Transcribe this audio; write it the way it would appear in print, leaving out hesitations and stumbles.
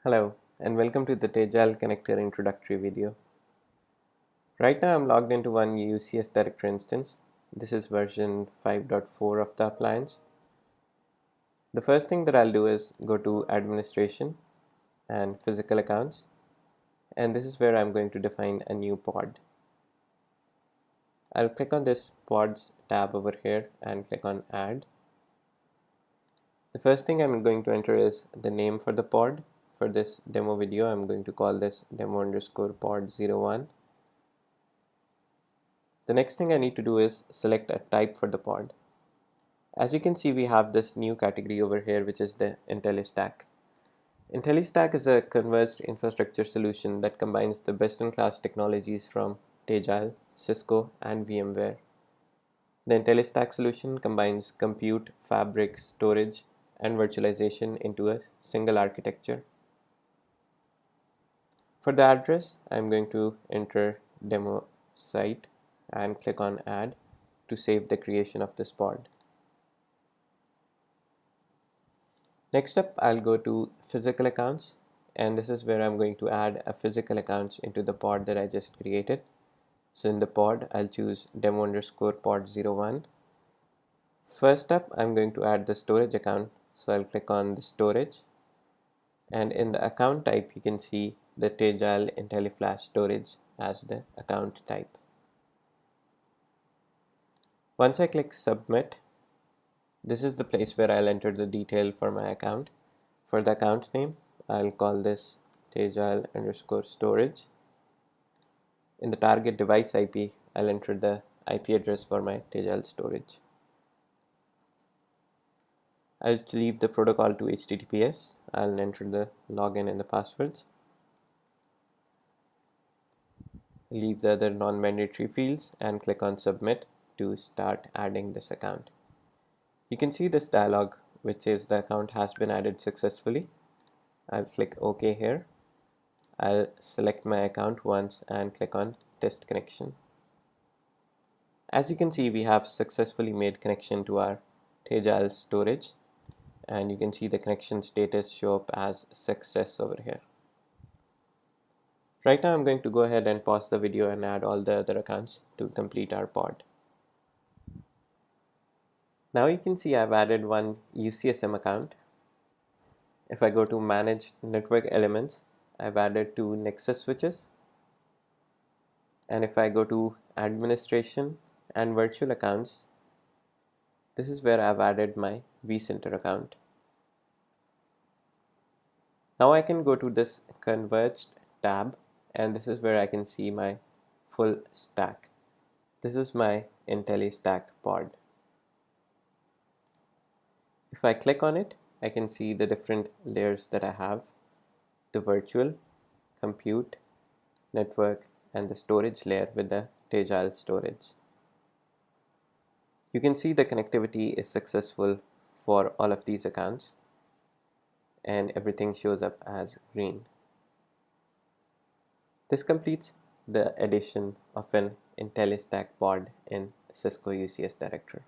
Hello and welcome to the Tegile Connector introductory video. Right now I'm logged into one UCS Director instance. This is version 5.4 of the appliance. The first thing that I'll do is go to Administration and Physical Accounts, and this is where I'm going to define a new pod. I'll click on this Pods tab over here and click on Add. The first thing I'm going to enter is the name for the pod. For this demo video, I'm going to call this demo_pod01. The next thing I need to do is select a type for the pod. As you can see, we have this new category over here, which is the IntelliStack. IntelliStack is a converged infrastructure solution that combines the best-in-class technologies from Tegile, Cisco, and VMware. The IntelliStack solution combines compute, fabric, storage, and virtualization into a single architecture. For the address, I'm going to enter demo site and click on Add to save the creation of this pod. Next up, I'll go to Physical Accounts, and this is where I'm going to add a physical account into the pod that I just created. So in the pod, I'll choose demo_pod01. First up, I'm going to add the storage account, so I'll click on the storage, and in the account type, you can see the Tegile IntelliFlash storage as the account type. Once I click Submit, this is the place where I'll enter the detail for my account. For the account name, I'll call this Tegile_storage. In the target device IP, I'll enter the IP address for my Tegile storage. I'll leave the protocol to HTTPS. I'll enter the login and the passwords. Leave the other non-mandatory fields and click on Submit to start adding this account. You can see this dialog which says the account has been added successfully. I'll click OK here. I'll select my account once and click on Test Connection. As you can see, we have successfully made connection to our Tegile storage, and you can see the connection status show up as success over here. Right now I'm going to go ahead and pause the video and add all the other accounts to complete our pod. Now you can see I've added one UCSM account. If I go to Manage Network Elements, I've added 2 Nexus switches. And if I go to Administration and Virtual Accounts, this is where I've added my vCenter account. Now I can go to this Converged tab, and this is where I can see my full stack. This is my IntelliStack pod. If I click on it, I can see the different layers that I have: the virtual, compute, network, and the storage layer with the Tegile storage. You can see the connectivity is successful for all of these accounts, and everything shows up as green. This completes the addition of an IntelliStack pod in Cisco UCS Director.